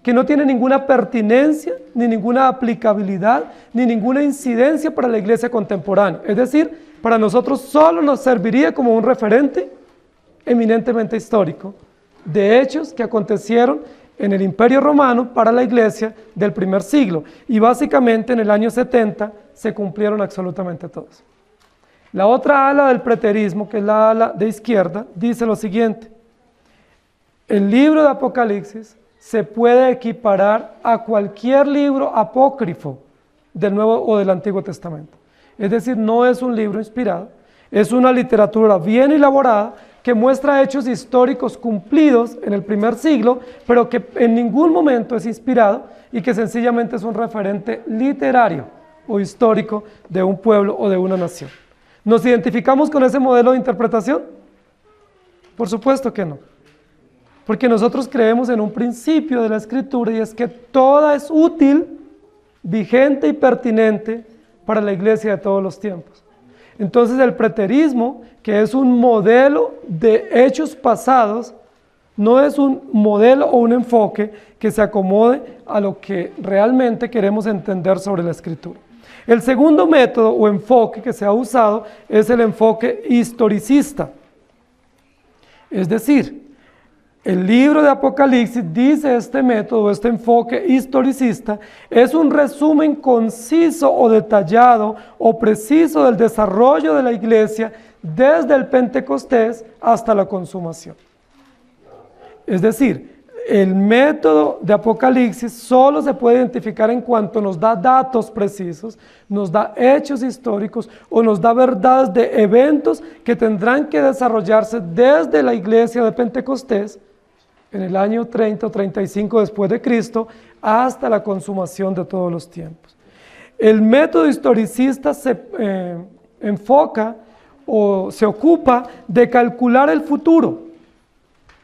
que no tiene ninguna pertinencia, ni ninguna aplicabilidad, ni ninguna incidencia para la iglesia contemporánea. Es decir, para nosotros solo nos serviría como un referente eminentemente histórico de hechos que acontecieron en el Imperio Romano para la iglesia del primer siglo, y básicamente en el año 70 se cumplieron absolutamente todos. La otra ala del preterismo, que es la ala de izquierda, dice lo siguiente: el libro de Apocalipsis se puede equiparar a cualquier libro apócrifo del Nuevo o del Antiguo Testamento. Es decir, no es un libro inspirado, es una literatura bien elaborada que muestra hechos históricos cumplidos en el primer siglo, pero que en ningún momento es inspirado y que sencillamente es un referente literario o histórico de un pueblo o de una nación. ¿Nos identificamos con ese modelo de interpretación? Por supuesto que no. Porque nosotros creemos en un principio de la Escritura, y es que toda es útil, vigente y pertinente para la iglesia de todos los tiempos. Entonces el preterismo, que es un modelo de hechos pasados, no es un modelo o un enfoque que se acomode a lo que realmente queremos entender sobre la Escritura. El segundo método o enfoque que se ha usado es el enfoque historicista. Es decir, el libro de Apocalipsis, dice este método, este enfoque historicista, es un resumen conciso o detallado o preciso del desarrollo de la iglesia desde el Pentecostés hasta la consumación. Es decir, el método de Apocalipsis solo se puede identificar en cuanto nos da datos precisos, nos da hechos históricos o nos da verdades de eventos que tendrán que desarrollarse desde la iglesia de Pentecostés en el año 30 o 35 después de Cristo hasta la consumación de todos los tiempos. El método historicista se enfoca o se ocupa de calcular el futuro,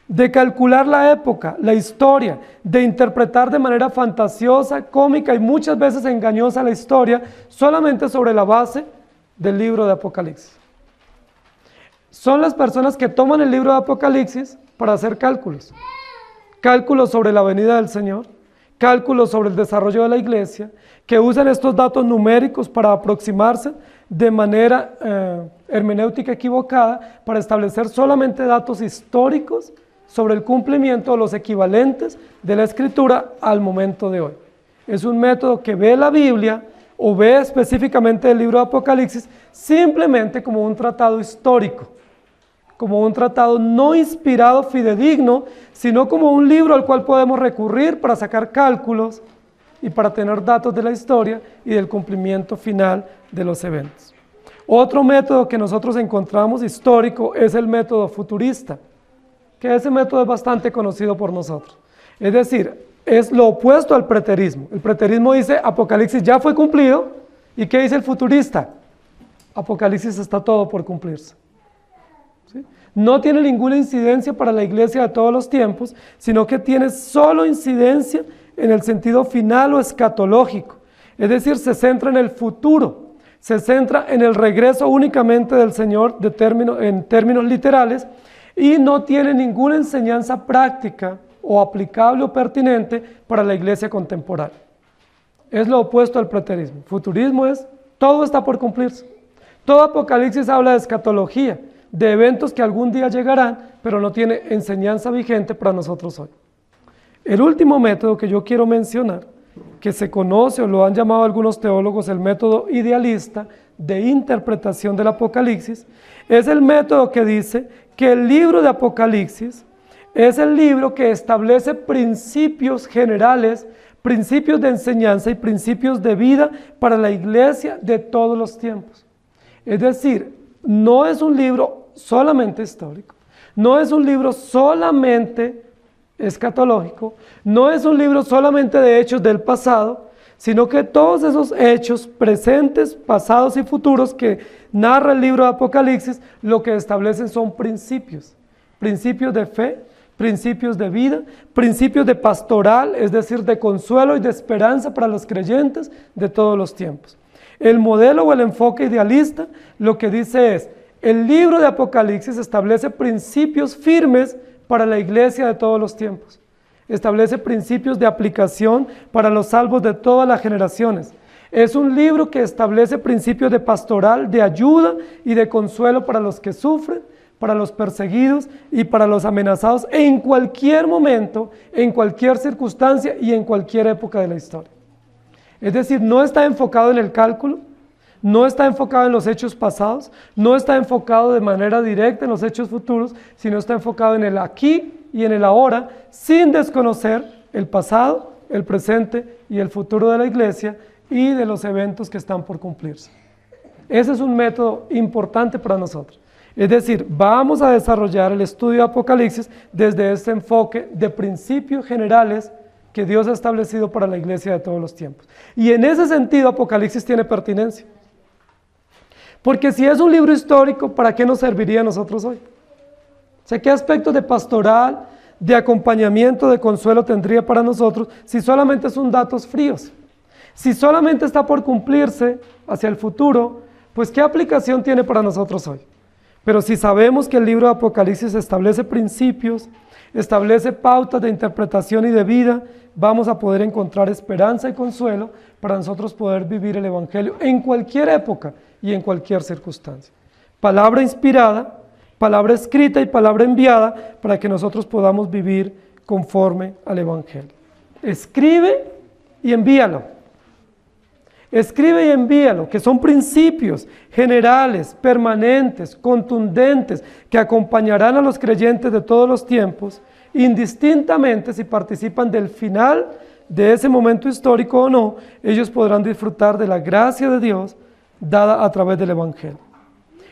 de calcular la época, la historia, de interpretar de manera fantasiosa, cómica y muchas veces engañosa la historia solamente sobre la base del libro de Apocalipsis. Son las personas que toman el libro de Apocalipsis para hacer cálculos. Cálculos sobre la venida del Señor, cálculos sobre el desarrollo de la iglesia, que usan estos datos numéricos para aproximarse de manera hermenéutica equivocada para establecer solamente datos históricos sobre el cumplimiento de los equivalentes de la Escritura al momento de hoy. Es un método que ve la Biblia o ve específicamente el libro de Apocalipsis simplemente como un tratado histórico, como un tratado no inspirado fidedigno, sino como un libro al cual podemos recurrir para sacar cálculos y para tener datos de la historia y del cumplimiento final de los eventos. Otro método que nosotros encontramos histórico es el método futurista, que ese método es bastante conocido por nosotros. Es decir, es lo opuesto al preterismo. El preterismo dice, Apocalipsis ya fue cumplido, ¿y qué dice el futurista? Apocalipsis está todo por cumplirse. ¿Sí? No tiene ninguna incidencia para la iglesia de todos los tiempos, sino que tiene solo incidencia en el sentido final o escatológico. Es decir, se centra en el futuro, se centra en el regreso únicamente del Señor en términos literales, y no tiene ninguna enseñanza práctica o aplicable o pertinente para la iglesia contemporánea. Es lo opuesto al preterismo. Futurismo es, todo está por cumplirse. Todo Apocalipsis habla de escatología, de eventos que algún día llegarán, pero no tiene enseñanza vigente para nosotros hoy. El último método que yo quiero mencionar que se conoce o lo han llamado algunos teólogos el método idealista de interpretación del Apocalipsis, es el método que dice que el libro de Apocalipsis es el libro que establece principios generales, principios de enseñanza y principios de vida para la iglesia de todos los tiempos. Es decir, no es un libro solamente histórico, no es un libro solamente escatológico, no es un libro solamente de hechos del pasado, sino que todos esos hechos presentes, pasados y futuros que narra el libro de Apocalipsis, lo que establecen son principios, principios de fe, principios de vida, principios de pastoral, es decir, de consuelo y de esperanza para los creyentes de todos los tiempos. El modelo o el enfoque idealista lo que dice es, el libro de Apocalipsis establece principios firmes para la iglesia de todos los tiempos. Establece principios de aplicación para los salvos de todas las generaciones. Es un libro que establece principios de pastoral, de ayuda y de consuelo para los que sufren, para los perseguidos y para los amenazados en cualquier momento, en cualquier circunstancia y en cualquier época de la historia. Es decir, no está enfocado en el cálculo, no está enfocado en los hechos pasados, no está enfocado de manera directa en los hechos futuros, sino está enfocado en el aquí y en el ahora, sin desconocer el pasado, el presente y el futuro de la iglesia y de los eventos que están por cumplirse. Ese es un método importante para nosotros. Es decir, vamos a desarrollar el estudio de Apocalipsis desde este enfoque de principios generales que Dios ha establecido para la iglesia de todos los tiempos. Y en ese sentido, Apocalipsis tiene pertinencia. Porque si es un libro histórico, ¿para qué nos serviría a nosotros hoy? O sea, ¿qué aspectos de pastoral, de acompañamiento, de consuelo tendría para nosotros si solamente son datos fríos? Si solamente está por cumplirse hacia el futuro, pues ¿qué aplicación tiene para nosotros hoy? Pero si sabemos que el libro de Apocalipsis establece principios, establece pautas de interpretación y de vida, vamos a poder encontrar esperanza y consuelo para nosotros poder vivir el Evangelio en cualquier época y en cualquier circunstancia. Palabra inspirada, palabra escrita y palabra enviada para que nosotros podamos vivir conforme al Evangelio. Escribe y envíalo. Escribe y envíalo, que son principios generales, permanentes, contundentes, que acompañarán a los creyentes de todos los tiempos, indistintamente si participan del final de ese momento histórico o no, ellos podrán disfrutar de la gracia de Dios dada a través del Evangelio.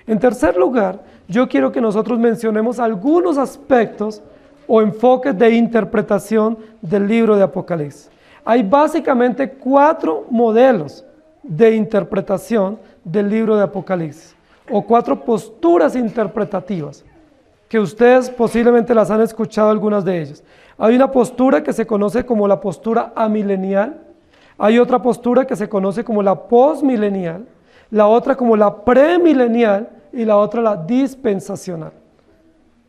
En tercer lugar, yo quiero que nosotros mencionemos algunos aspectos o enfoques de interpretación del libro de Apocalipsis. Hay básicamente 4 modelos de interpretación del libro de Apocalipsis, o 4 posturas interpretativas, que ustedes posiblemente las han escuchado algunas de ellas. Hay una postura que se conoce como la postura amilenial, hay otra postura que se conoce como la postmilenial, la otra como la premilenial y la otra la dispensacional.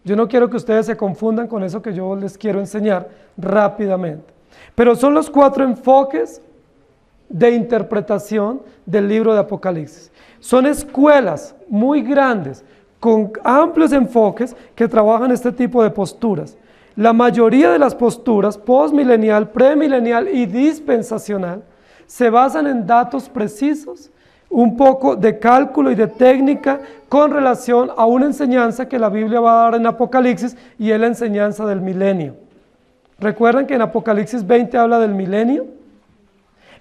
Yo no quiero que ustedes se confundan con eso que yo les quiero enseñar rápidamente. Pero son los 4 enfoques de interpretación del libro de Apocalipsis. Son escuelas muy grandes, con amplios enfoques que trabajan este tipo de posturas. La mayoría de las posturas, postmilenial, premilenial y dispensacional, se basan en datos precisos, un poco de cálculo y de técnica con relación a una enseñanza que la Biblia va a dar en Apocalipsis y es la enseñanza del milenio. ¿Recuerdan que en Apocalipsis 20 habla del milenio?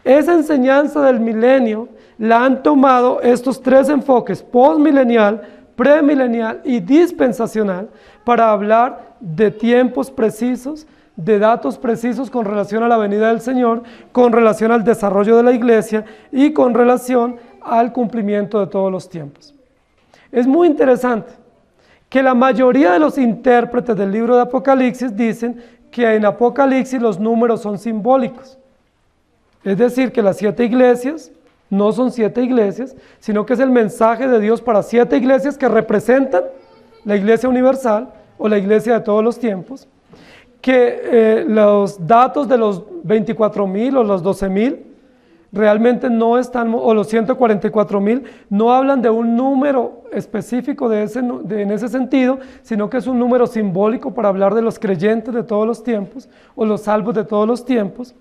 Esa enseñanza del milenio la han tomado estos 3 enfoques, postmilenial, premilenial y dispensacional, para hablar de tiempos precisos, de datos precisos con relación a la venida del Señor, con relación al desarrollo de la iglesia y con relación al cumplimiento de todos los tiempos. Es muy interesante que la mayoría de los intérpretes del libro de Apocalipsis dicen que en Apocalipsis los números son simbólicos. Es decir, que las 7 iglesias no son 7 iglesias, sino que es el mensaje de Dios para 7 iglesias que representan la iglesia universal o la iglesia de todos los tiempos, que los datos de los 24,000 o los 12,000 realmente no están, o los 144,000, no hablan de un número específico en ese sentido, sino que es un número simbólico para hablar de los creyentes de todos los tiempos o los salvos de todos los tiempos,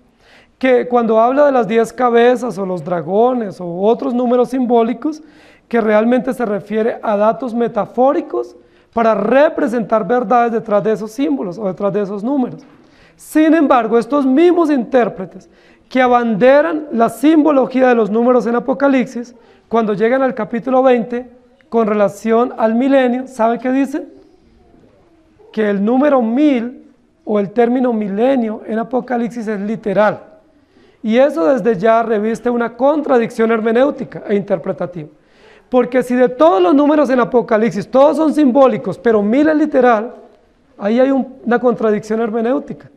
que cuando habla de las 10 cabezas o los dragones o otros números simbólicos, que realmente se refiere a datos metafóricos para representar verdades detrás de esos símbolos o detrás de esos números. Sin embargo, estos mismos intérpretes que abanderan la simbología de los números en Apocalipsis, cuando llegan al capítulo 20, con relación al milenio, ¿sabe qué dicen? Que el número 1000 o el término milenio en Apocalipsis es literal. Y eso desde ya reviste una contradicción hermenéutica e interpretativa. Porque si de todos los números en Apocalipsis, todos son simbólicos, pero 1000 es literal, ahí hay una contradicción hermenéutica.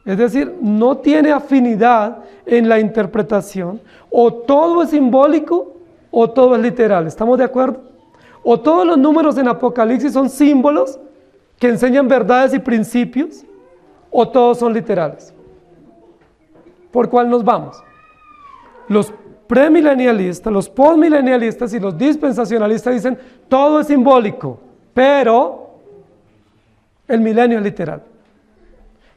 Es decir, no tiene afinidad en la interpretación, o todo es simbólico o todo es literal, ¿estamos de acuerdo? O todos los números en Apocalipsis son símbolos que enseñan verdades y principios, o todos son literales. ¿Por cuál nos vamos? Los premilenialistas, los postmilenialistas y los dispensacionalistas dicen todo es simbólico, pero el milenio es literal.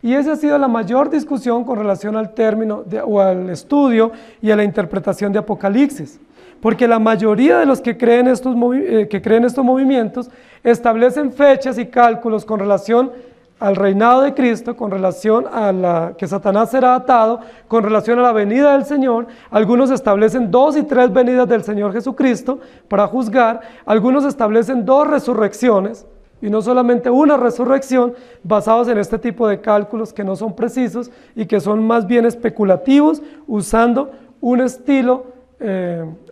Y esa ha sido la mayor discusión con relación al término o al estudio y a la interpretación de Apocalipsis. Porque la mayoría de los que creen estos movimientos establecen fechas y cálculos con relación al reinado de Cristo, con relación a que Satanás será atado, con relación a la venida del Señor. Algunos establecen 2 y 3 venidas del Señor Jesucristo para juzgar. Algunos establecen 2 resurrecciones, y no solamente una resurrección, basados en este tipo de cálculos que no son precisos y que son más bien especulativos, usando un estilo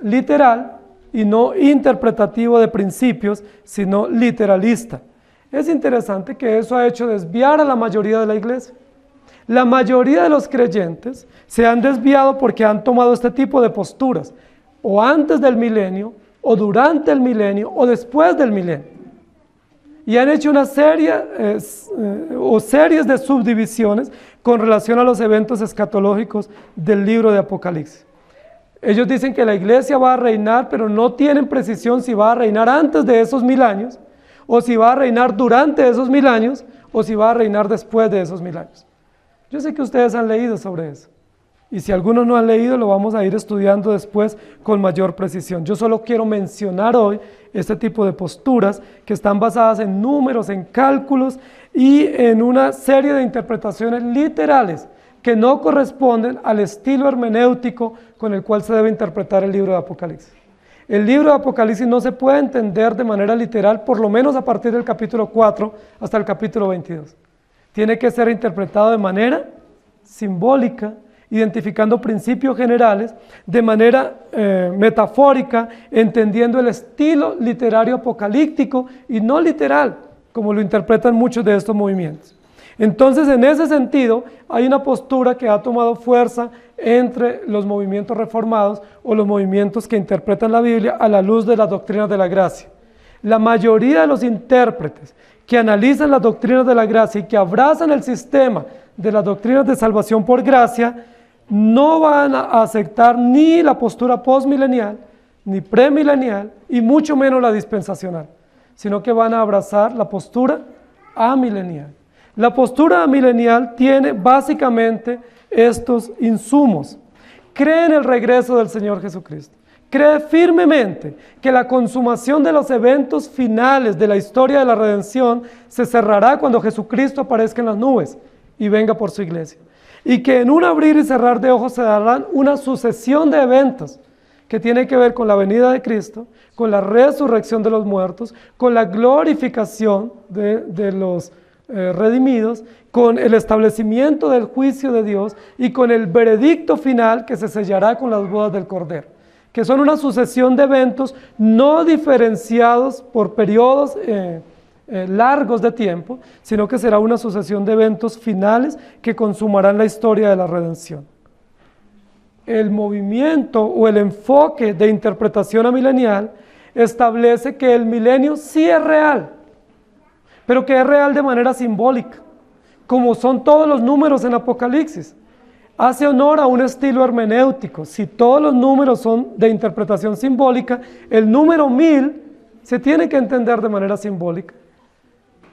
literal y no interpretativo de principios, sino literalista. Es interesante que eso ha hecho desviar a la mayoría de la iglesia. La mayoría de los creyentes se han desviado porque han tomado este tipo de posturas, o antes del milenio, o durante el milenio, o después del milenio. Y han hecho una serie series de subdivisiones con relación a los eventos escatológicos del libro de Apocalipsis. Ellos dicen que la iglesia va a reinar, pero no tienen precisión si va a reinar antes de esos 1000 años, o si va a reinar durante esos 1000 años, o si va a reinar después de esos 1000 años. Yo sé que ustedes han leído sobre eso, y si algunos no han leído, lo vamos a ir estudiando después con mayor precisión. Yo solo quiero mencionar hoy este tipo de posturas que están basadas en números, en cálculos y en una serie de interpretaciones literales que no corresponden al estilo hermenéutico con el cual se debe interpretar el libro de Apocalipsis. El libro de Apocalipsis no se puede entender de manera literal, por lo menos a partir del capítulo 4 hasta el capítulo 22. Tiene que ser interpretado de manera simbólica, identificando principios generales, de manera metafórica, entendiendo el estilo literario apocalíptico y no literal, como lo interpretan muchos de estos movimientos. Entonces, en ese sentido, hay una postura que ha tomado fuerza entre los movimientos reformados o los movimientos que interpretan la Biblia a la luz de las doctrinas de la gracia. La mayoría de los intérpretes que analizan las doctrinas de la gracia y que abrazan el sistema de las doctrinas de salvación por gracia, no van a aceptar ni la postura postmilenial, ni premilenial, y mucho menos la dispensacional, sino que van a abrazar la postura amilenial. La postura amilenial tiene básicamente estos insumos. Cree en el regreso del Señor Jesucristo. Cree firmemente que la consumación de los eventos finales de la historia de la redención se cerrará cuando Jesucristo aparezca en las nubes y venga por su iglesia. Y que en un abrir y cerrar de ojos se darán una sucesión de eventos que tiene que ver con la venida de Cristo, con la resurrección de los muertos, con la glorificación de los redimidos, con el establecimiento del juicio de Dios y con el veredicto final que se sellará con las bodas del Cordero, que son una sucesión de eventos no diferenciados por periodos largos de tiempo, sino que será una sucesión de eventos finales que consumarán la historia de la redención. El movimiento o el enfoque de interpretación amilenial establece que el milenio sí es real, pero que es real de manera simbólica, como son todos los números en Apocalipsis. Hace honor a un estilo hermenéutico. Si todos los números son de interpretación simbólica, el número 1000 se tiene que entender de manera simbólica,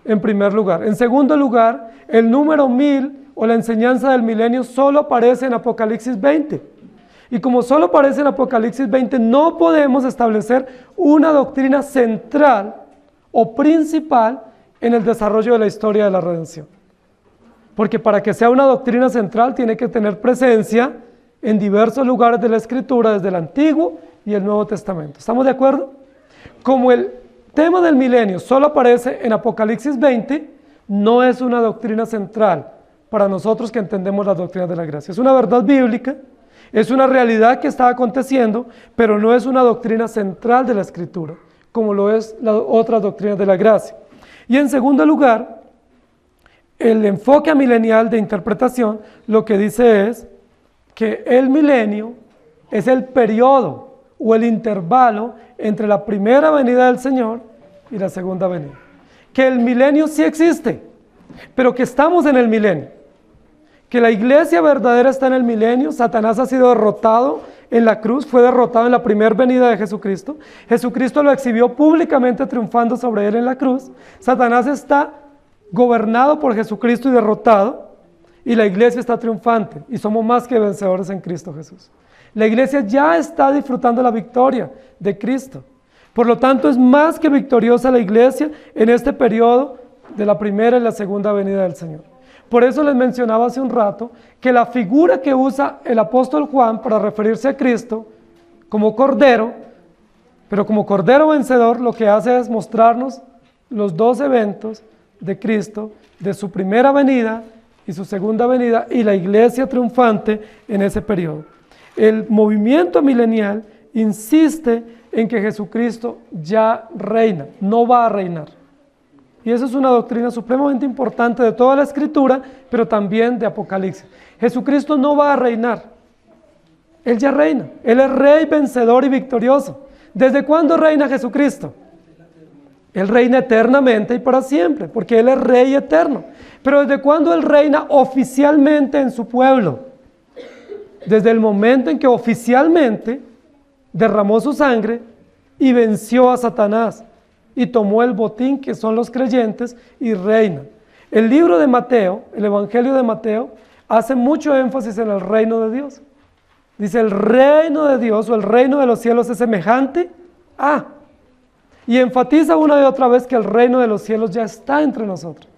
en primer lugar. En segundo lugar, el número 1000 o la enseñanza del milenio solo aparece en Apocalipsis 20. Y como solo aparece en Apocalipsis 20, no podemos establecer una doctrina central o principal en el desarrollo de la historia de la redención. Porque para que sea una doctrina central tiene que tener presencia en diversos lugares de la Escritura, desde el Antiguo y el Nuevo Testamento. ¿Estamos de acuerdo? Como el tema del milenio solo aparece en Apocalipsis 20, no es una doctrina central para nosotros que entendemos las doctrinas de la gracia. Es una verdad bíblica, es una realidad que está aconteciendo, pero no es una doctrina central de la Escritura, como lo es las otras doctrinas de la gracia. Y en segundo lugar, el enfoque amilenial de interpretación lo que dice es que el milenio es el periodo o el intervalo entre la primera venida del Señor y la segunda venida. Que el milenio sí existe, pero que estamos en el milenio. Que la iglesia verdadera está en el milenio. Satanás ha sido derrotado en la cruz, fue derrotado en la primera venida de Jesucristo. Jesucristo lo exhibió públicamente triunfando sobre él en la cruz. Satanás está gobernado por Jesucristo y derrotado, y la iglesia está triunfante, y somos más que vencedores en Cristo Jesús. La iglesia ya está disfrutando la victoria de Cristo. Por lo tanto, es más que victoriosa la iglesia en este periodo de la primera y la segunda venida del Señor. Por eso les mencionaba hace un rato que la figura que usa el apóstol Juan para referirse a Cristo como Cordero, pero como Cordero vencedor, lo que hace es mostrarnos los dos eventos de Cristo, de su primera venida y su segunda venida, y la iglesia triunfante en ese periodo. El movimiento milenial insiste en que Jesucristo ya reina, no va a reinar. Y eso es una doctrina supremamente importante de toda la Escritura, pero también de Apocalipsis. Jesucristo no va a reinar, Él ya reina, Él es Rey vencedor y victorioso. ¿Desde cuándo reina Jesucristo? Él reina eternamente y para siempre, porque Él es Rey eterno. Pero ¿desde cuándo Él reina oficialmente en su pueblo? Desde el momento en que oficialmente derramó su sangre y venció a Satanás y tomó el botín que son los creyentes y reina. El libro de Mateo, el Evangelio de Mateo, hace mucho énfasis en el reino de Dios. Dice, el reino de Dios o el reino de los cielos es semejante a... Y enfatiza una y otra vez que el reino de los cielos ya está entre nosotros.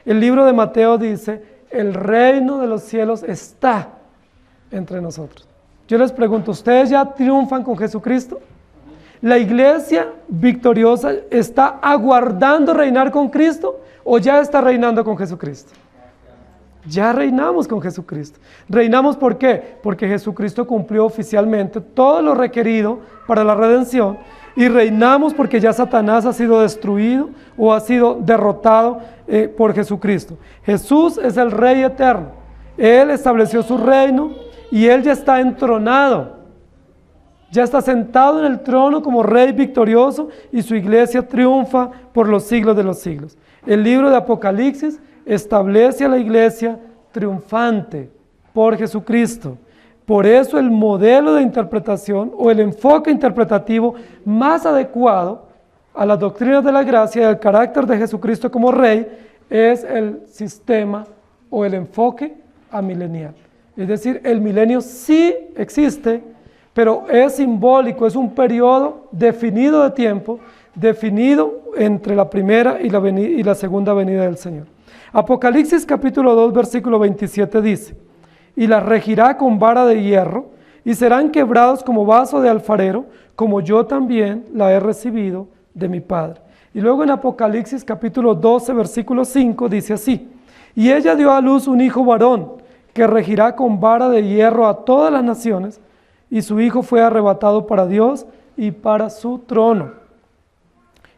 El libro de Mateo dice, el reino de los cielos está entre nosotros. Yo les pregunto, ¿ustedes ya triunfan con Jesucristo? ¿La iglesia victoriosa está aguardando reinar con Cristo o ya está reinando con Jesucristo? Ya reinamos con Jesucristo. ¿Reinamos por qué? Porque Jesucristo cumplió oficialmente todo lo requerido para la redención, y reinamos porque ya Satanás ha sido destruido o ha sido derrotado por Jesucristo. Jesús es el Rey eterno. Él estableció su reino y Él ya está entronado. Ya está sentado en el trono como Rey victorioso y su iglesia triunfa por los siglos de los siglos. El libro de Apocalipsis establece a la iglesia triunfante por Jesucristo. Por eso el modelo de interpretación o el enfoque interpretativo más adecuado a las doctrinas de la gracia y al carácter de Jesucristo como Rey es el sistema o el enfoque amilenial. Es decir, el milenio sí existe, pero es simbólico, es un periodo definido de tiempo, definido entre la primera y la segunda venida del Señor. Apocalipsis capítulo 2, versículo 27 dice, y las regirá con vara de hierro, y serán quebrados como vaso de alfarero, como yo también la he recibido de mi Padre. Y luego en Apocalipsis capítulo 12, versículo 5 dice así, y ella dio a luz un hijo varón, que regirá con vara de hierro a todas las naciones, y su hijo fue arrebatado para Dios y para su trono.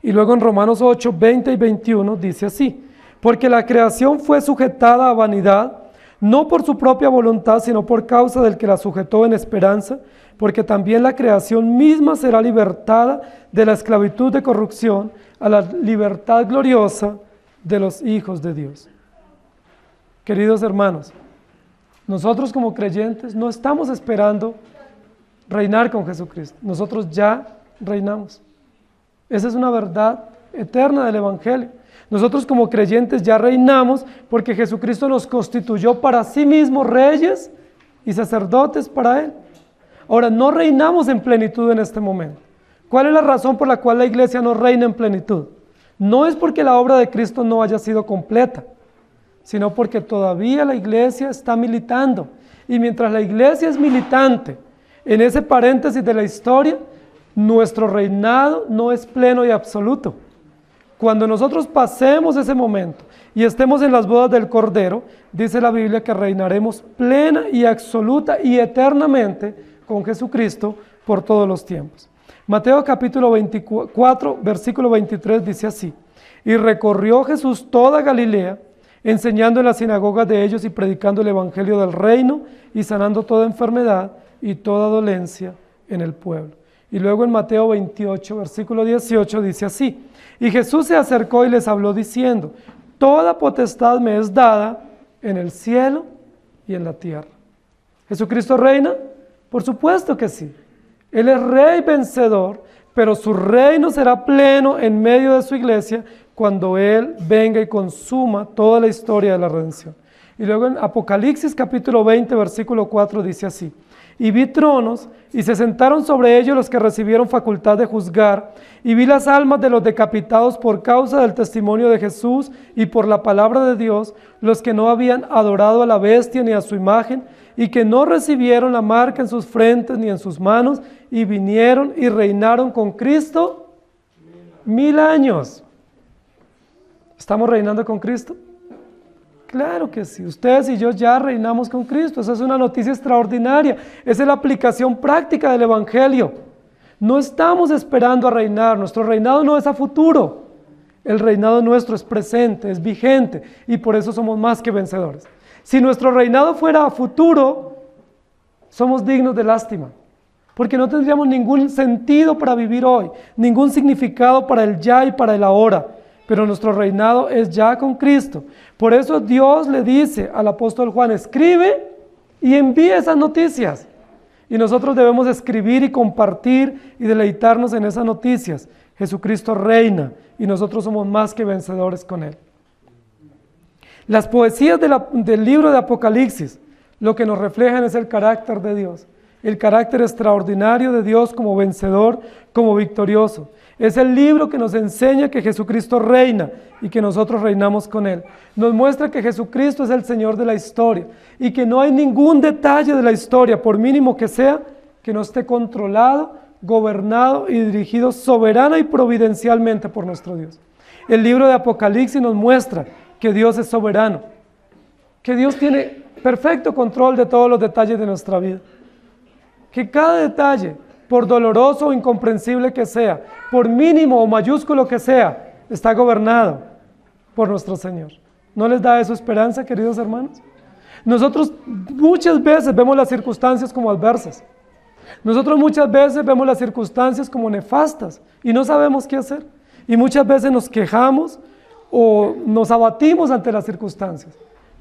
Y luego en Romanos 8, 20 y 21 dice así, porque la creación fue sujetada a vanidad, no por su propia voluntad, sino por causa del que la sujetó en esperanza, porque también la creación misma será libertada de la esclavitud de corrupción a la libertad gloriosa de los hijos de Dios. Queridos hermanos, nosotros como creyentes no estamos esperando reinar con Jesucristo, nosotros ya reinamos. Esa es una verdad eterna del Evangelio. Nosotros como creyentes ya reinamos porque Jesucristo nos constituyó para sí mismo reyes y sacerdotes para Él. Ahora, no reinamos en plenitud en este momento. ¿Cuál es la razón por la cual la iglesia no reina en plenitud? No es porque la obra de Cristo no haya sido completa, sino porque todavía la iglesia está militando. Y mientras la iglesia es militante, en ese paréntesis de la historia, nuestro reinado no es pleno y absoluto. Cuando nosotros pasemos ese momento y estemos en las bodas del Cordero, dice la Biblia que reinaremos plena y absoluta y eternamente con Jesucristo por todos los tiempos. Mateo capítulo 24, versículo 23 dice así: y recorrió Jesús toda Galilea, enseñando en las sinagogas de ellos y predicando el evangelio del reino y sanando toda enfermedad y toda dolencia en el pueblo. Y luego en Mateo 28, versículo 18 dice así: y Jesús se acercó y les habló diciendo: toda potestad me es dada en el cielo y en la tierra. ¿Jesucristo reina? Por supuesto que sí. Él es rey vencedor, pero su reino será pleno en medio de su iglesia cuando Él venga y consuma toda la historia de la redención. Y luego en Apocalipsis capítulo 20, versículo 4 dice así: y vi tronos, y se sentaron sobre ellos los que recibieron facultad de juzgar, y vi las almas de los decapitados por causa del testimonio de Jesús y por la palabra de Dios, los que no habían adorado a la bestia ni a su imagen, y que no recibieron la marca en sus frentes ni en sus manos, y vinieron y reinaron con Cristo 1000 años. ¿Estamos reinando con Cristo? Claro que sí, ustedes y yo ya reinamos con Cristo. Esa es una noticia extraordinaria, esa es la aplicación práctica del Evangelio. No estamos esperando a reinar, nuestro reinado no es a futuro, el reinado nuestro es presente, es vigente, y por eso somos más que vencedores. Si nuestro reinado fuera a futuro, somos dignos de lástima, porque no tendríamos ningún sentido para vivir hoy, ningún significado para el ya y para el ahora. Pero nuestro reinado es ya con Cristo. Por eso Dios le dice al apóstol Juan: escribe y envía esas noticias. Y nosotros debemos escribir y compartir y deleitarnos en esas noticias. Jesucristo reina y nosotros somos más que vencedores con Él. Las poesías del libro de Apocalipsis lo que nos reflejan es el carácter de Dios, el carácter extraordinario de Dios como vencedor, como victorioso. Es el libro que nos enseña que Jesucristo reina y que nosotros reinamos con Él. Nos muestra que Jesucristo es el Señor de la historia y que no hay ningún detalle de la historia, por mínimo que sea, que no esté controlado, gobernado y dirigido soberana y providencialmente por nuestro Dios. El libro de Apocalipsis nos muestra que Dios es soberano, que Dios tiene perfecto control de todos los detalles de nuestra vida, que cada detalle, por doloroso o incomprensible que sea, por mínimo o mayúsculo que sea, está gobernado por nuestro Señor. ¿No les da eso esperanza, queridos hermanos? Nosotros muchas veces vemos las circunstancias como adversas. Nosotros muchas veces vemos las circunstancias como nefastas y no sabemos qué hacer. Y muchas veces nos quejamos o nos abatimos ante las circunstancias.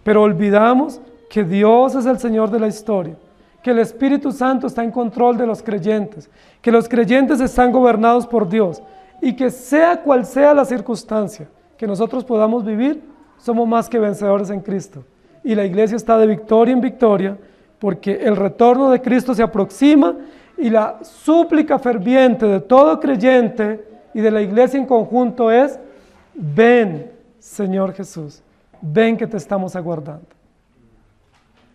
Pero olvidamos que Dios es el Señor de la historia, que el Espíritu Santo está en control de los creyentes, que los creyentes están gobernados por Dios y que sea cual sea la circunstancia que nosotros podamos vivir, somos más que vencedores en Cristo. Y la iglesia está de victoria en victoria porque el retorno de Cristo se aproxima y la súplica ferviente de todo creyente y de la iglesia en conjunto es: ven, Señor Jesús, ven que te estamos aguardando.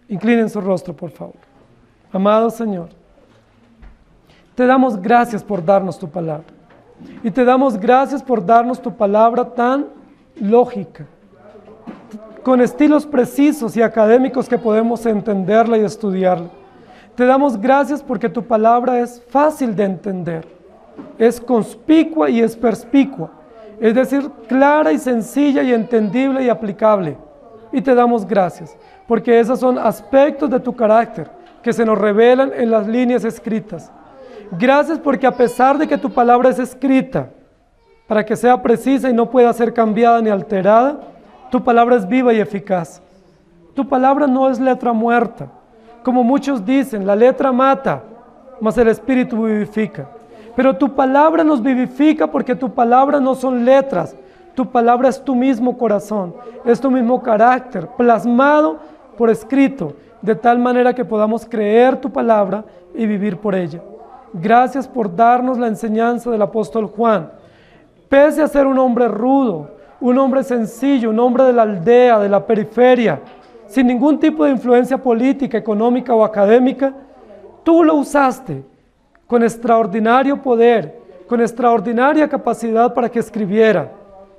Inclinen su rostro, por favor. Amado Señor, te damos gracias por darnos tu palabra. Y te damos gracias por darnos tu palabra tan lógica, con estilos precisos y académicos que podemos entenderla y estudiarla. Te damos gracias porque tu palabra es fácil de entender, es conspicua y es perspicua, es decir, clara y sencilla y entendible y aplicable. Y te damos gracias porque esos son aspectos de tu carácter que se nos revelan en las líneas escritas. Gracias porque a pesar de que tu palabra es escrita para que sea precisa y no pueda ser cambiada ni alterada, tu palabra es viva y eficaz. Tu palabra no es letra muerta. Como muchos dicen, la letra mata, mas el Espíritu vivifica. Pero tu palabra nos vivifica porque tu palabra no son letras. Tu palabra es tu mismo corazón, es tu mismo carácter, plasmado por escrito, de tal manera que podamos creer tu palabra y vivir por ella. Gracias por darnos la enseñanza del apóstol Juan. Pese a ser un hombre rudo, un hombre sencillo, un hombre de la aldea, de la periferia, sin ningún tipo de influencia política, económica o académica, tú lo usaste con extraordinario poder, con extraordinaria capacidad para que escribiera,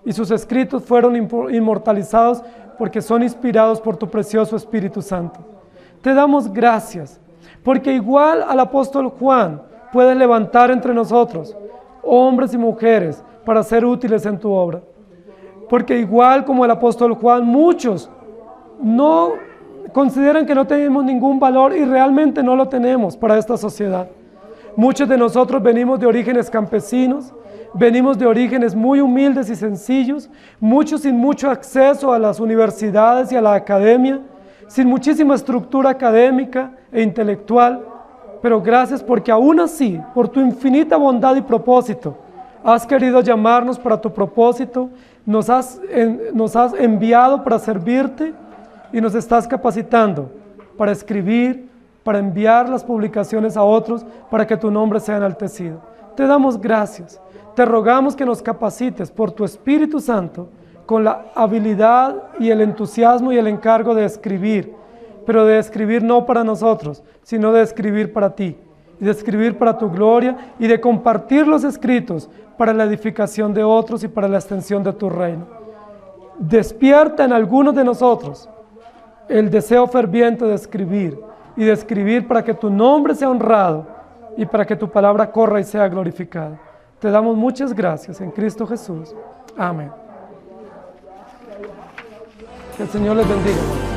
y sus escritos fueron inmortalizados porque son inspirados por tu precioso Espíritu Santo. Te damos gracias, porque igual al apóstol Juan puedes levantar entre nosotros hombres y mujeres para ser útiles en tu obra. Porque igual como el apóstol Juan, muchos no consideran que no tenemos ningún valor y realmente no lo tenemos para esta sociedad. Muchos de nosotros venimos de orígenes campesinos, venimos de orígenes muy humildes y sencillos, muchos sin mucho acceso a las universidades y a la academia, sin muchísima estructura académica e intelectual, pero gracias porque aún así, por tu infinita bondad y propósito, has querido llamarnos para tu propósito, nos has enviado para servirte y nos estás capacitando para escribir, para enviar las publicaciones a otros, para que tu nombre sea enaltecido. Te damos gracias, te rogamos que nos capacites por tu Espíritu Santo con la habilidad y el entusiasmo y el encargo de escribir, pero de escribir no para nosotros, sino de escribir para ti, y de escribir para tu gloria, y de compartir los escritos para la edificación de otros y para la extensión de tu reino. Despierta en algunos de nosotros el deseo ferviente de escribir, y de escribir para que tu nombre sea honrado, y para que tu palabra corra y sea glorificada. Te damos muchas gracias en Cristo Jesús. Amén. Que el Señor les bendiga.